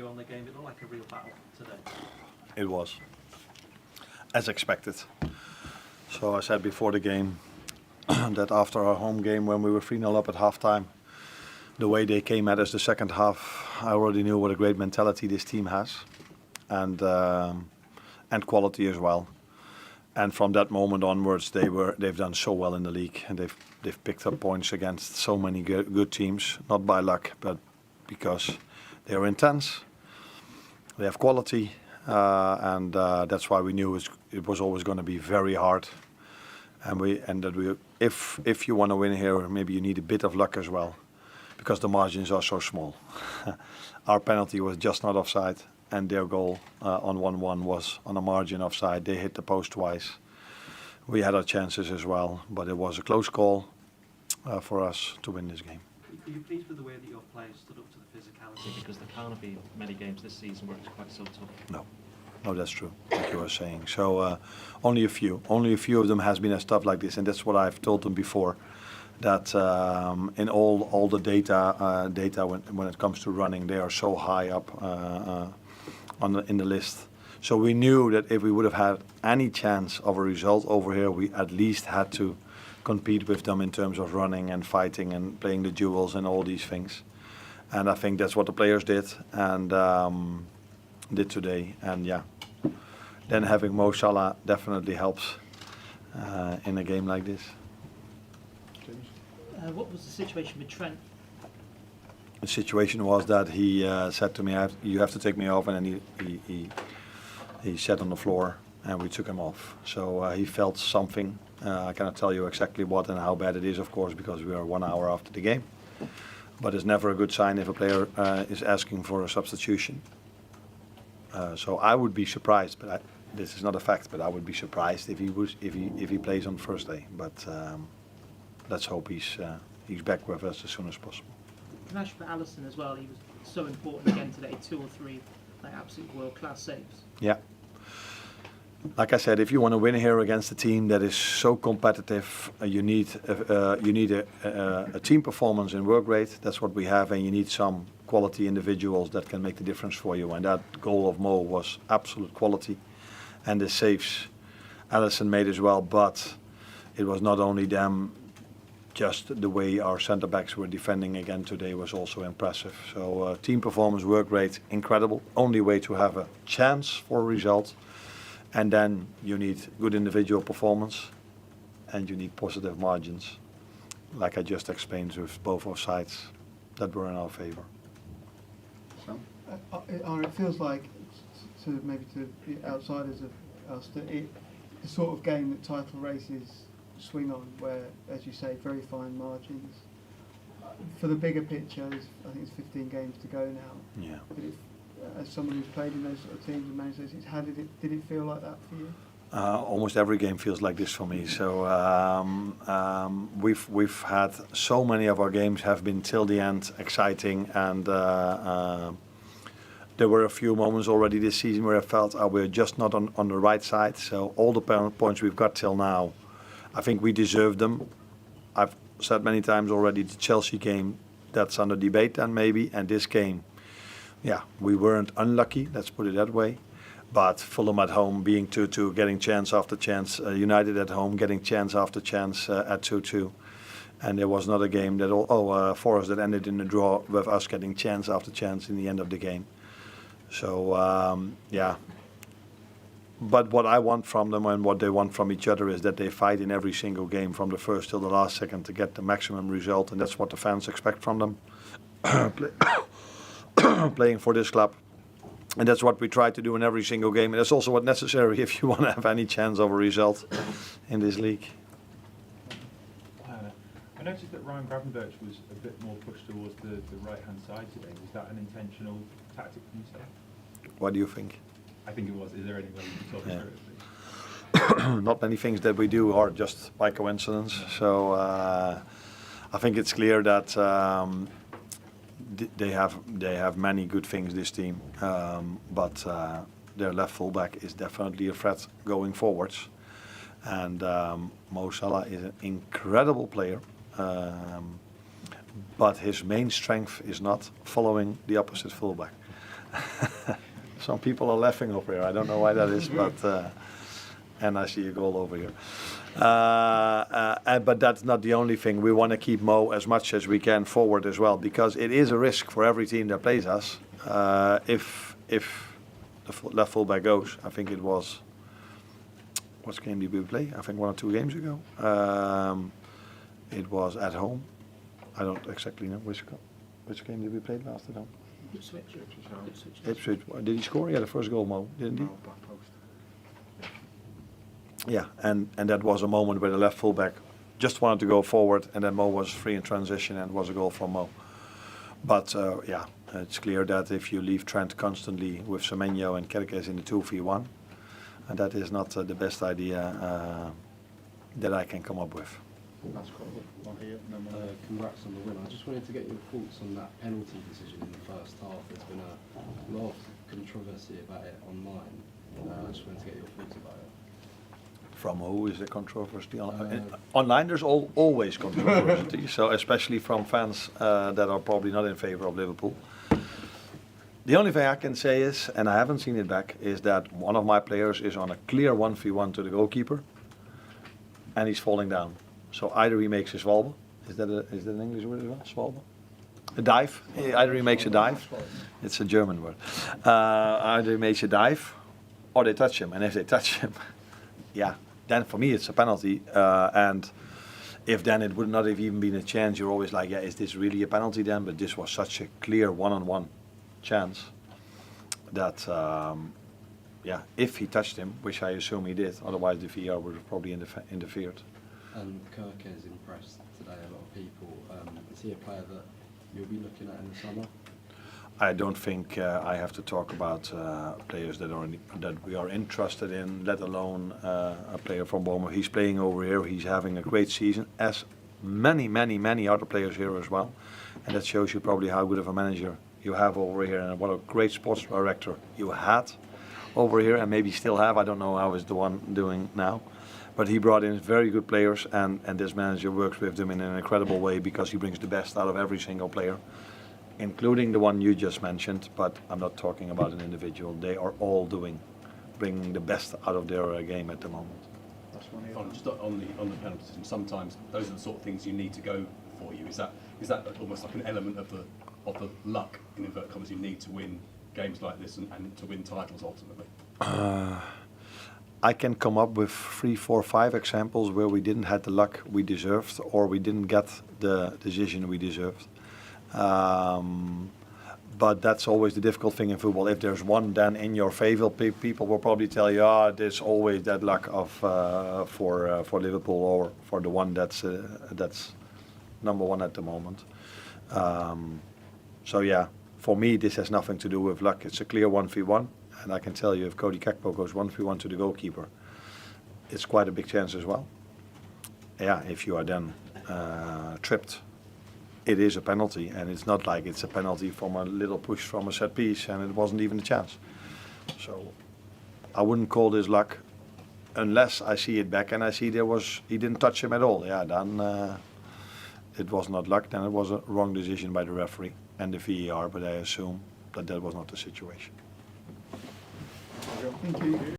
on the game. It looked like a real battle today. It was, as expected. So I said before the game that after our home game, when we were 3-0 up at halftime, the way they came at us the second half, I already knew what a great mentality this team has, and quality as well. And from that moment onwards, they've done so well in the league, and they've picked up points against so many good teams, not by luck, but because they are intense. They have quality, and that's why we knew it was always going to be very hard. And if you want to win here, maybe you need a bit of luck as well, because the margins are so small. Our penalty was just not offside, and their goal on 1-1 was on a margin offside. They hit the post twice. We had our chances as well, but it was a close call for us to win this game. Are you pleased with the way that your players stood up to the physicality? Because there can't be many games this season where it's quite so tough. No, that's true, like you were saying. So only a few of them has been as tough like this, and that's what I've told them before. That in all the data when it comes to running, they are so high up in the list. So we knew that if we would have had any chance of a result over here, we at least had to compete with them in terms of running and fighting and playing the duels and all these things. And I think that's what the players did and did today. And yeah, then having Mo Salah definitely helps in a game like this. What was the situation with Trent? The situation was that he said to me, "You have to take me off," and then he sat on the floor, and we took him off. So he felt something. I cannot tell you exactly what and how bad it is, of course, because we are 1 hour after the game. But it's never a good sign if a player is asking for a substitution. So I would be surprised, but this is not a fact. But I would be surprised if he plays on Thursday. But let's hope he's back with us as soon as possible. Can I ask for Alisson as well? He was so important again today, 2 or 3 absolute world-class saves. Yeah. Like I said, if you want to win here against a team that is so competitive, you need a team performance and work rate. That's what we have, and you need some quality individuals that can make the difference for you. And that goal of Mo was absolute quality, and the saves Alisson made as well. But it was not only them. Just the way our centre-backs were defending again today was also impressive. So team performance, work rate, incredible. Only way to have a chance for a result. And then you need good individual performance and you need positive margins, like I just explained with both our sides that were in our favour. It feels like, maybe to the outsiders of us, that the sort of game that title races swing on, where, as you say, very fine margins. For the bigger picture, I think it's 15 games to go now. Yeah. But as someone who's played in those sort of teams and managed those teams, did it feel like that for you? Almost every game feels like this for me. So we've had so many of our games have been till the end exciting, and there were a few moments already this season where I felt we're just not on the right side. So all the points we've got till now, I think we deserve them. I've said many times already, the Chelsea game, that's under debate then maybe, and this game, yeah, we weren't unlucky, let's put it that way. But Fulham at home being 2-2, getting chance after chance, United at home getting chance after chance at 2-2. And there was not a game that for us that ended in a draw with us getting chance after chance in the end of the game. So, yeah. But what I want from them and what they want from each other is that they fight in every single game from the first till the last second to get the maximum result, and that's what the fans expect from them, playing for this club. And that's what we try to do in every single game, and that's also what's necessary if you want to have any chance of a result in this league. I noticed that Ryan Gravenberch was a bit more pushed towards the right-hand side today. Was that an intentional tactic from yourself? What do you think? I think it was. Is there any way you can talk us through it? Not many things that we do are just by coincidence. So I think it's clear that they have many good things, this team, but their left fullback is definitely a threat going forwards. And Mo Salah is an incredible player, but his main strength is not following the opposite fullback. Some people are laughing over here. I don't know why that is, but and I see a goal over here. But that's not the only thing. We want to keep Mo as much as we can forward as well, because it is a risk for every team that plays us. If the left fullback goes, I think it was, what game did we play? I think 1 or 2 games ago. It was at home. I don't exactly know which game did we play last at home. Ipswich. Ipswich. Did he score? Yeah, the first goal, Mo, didn't he? Yeah, and that was a moment where the left fullback just wanted to go forward, and then Mo was free in transition, and it was a goal from Mo. But yeah, it's clear that if you leave Trent constantly with Semenyo and Kerkez in the 2v1, and that is not the best idea that I can come up with. That's quite congrats on the win. I just wanted to get your thoughts on that penalty decision in the first half. There's been a lot of controversy about it online. I just wanted to get your thoughts about it. From who is the controversy? Online there's always controversy, so especially from fans that are probably not in favor of Liverpool. The only thing I can say is, and I haven't seen it back, is that one of my players is on a clear 1v1 to the goalkeeper, and he's falling down. So either he makes a swalbe, is that an English word as well? Swalbe? A dive. Either he makes a dive. It's a German word. Either he makes a dive, or they touch him. And if they touch him, yeah, then for me it's a penalty. And if then it would not have even been a chance, you're always like, yeah, is this really a penalty then? But this was such a clear one-on-one chance that, yeah, if he touched him, which I assume he did, otherwise the VR would have probably interfered. And Kirk has impressed today a lot of people. Is he a player that you'll be looking at in the summer? I don't think I have to talk about players that we are interested in, let alone a player from Bournemouth. He's playing over here. He's having a great season, as many other players here as well. And that shows you probably how good of a manager you have over here, and what a great sports director you had over here, and maybe still have. I don't know how is the one doing now. But he brought in very good players, and this manager works with them in an incredible way, because he brings the best out of every single player, including the one you just mentioned. But I'm not talking about an individual. They are all bringing the best out of their game at the moment. Just on the penalty system, sometimes those are the sort of things you need to go for you. Is that almost like an element of the luck, in inverted commas, you need to win games like this and to win titles ultimately? I can come up with 3, 4, 5 examples where we didn't have the luck we deserved, or we didn't get the decision we deserved. But that's always the difficult thing in football. If there's one then in your favor, people will probably tell you, there's always that luck of for Liverpool, or for the one that's number one at the moment. So yeah, for me this has nothing to do with luck. It's a clear 1v1. And I can tell you, if Cody Gakpo goes 1v1 to the goalkeeper, it's quite a big chance as well. Yeah, if you are then tripped, it is a penalty, and it's not like it's a penalty from a little push from a set piece, and it wasn't even a chance. So I wouldn't call this luck, unless I see it back and I see he didn't touch him at all. Yeah, then it was not luck. Then it was a wrong decision by the referee and the VAR. But I assume that was not the situation. Thank you.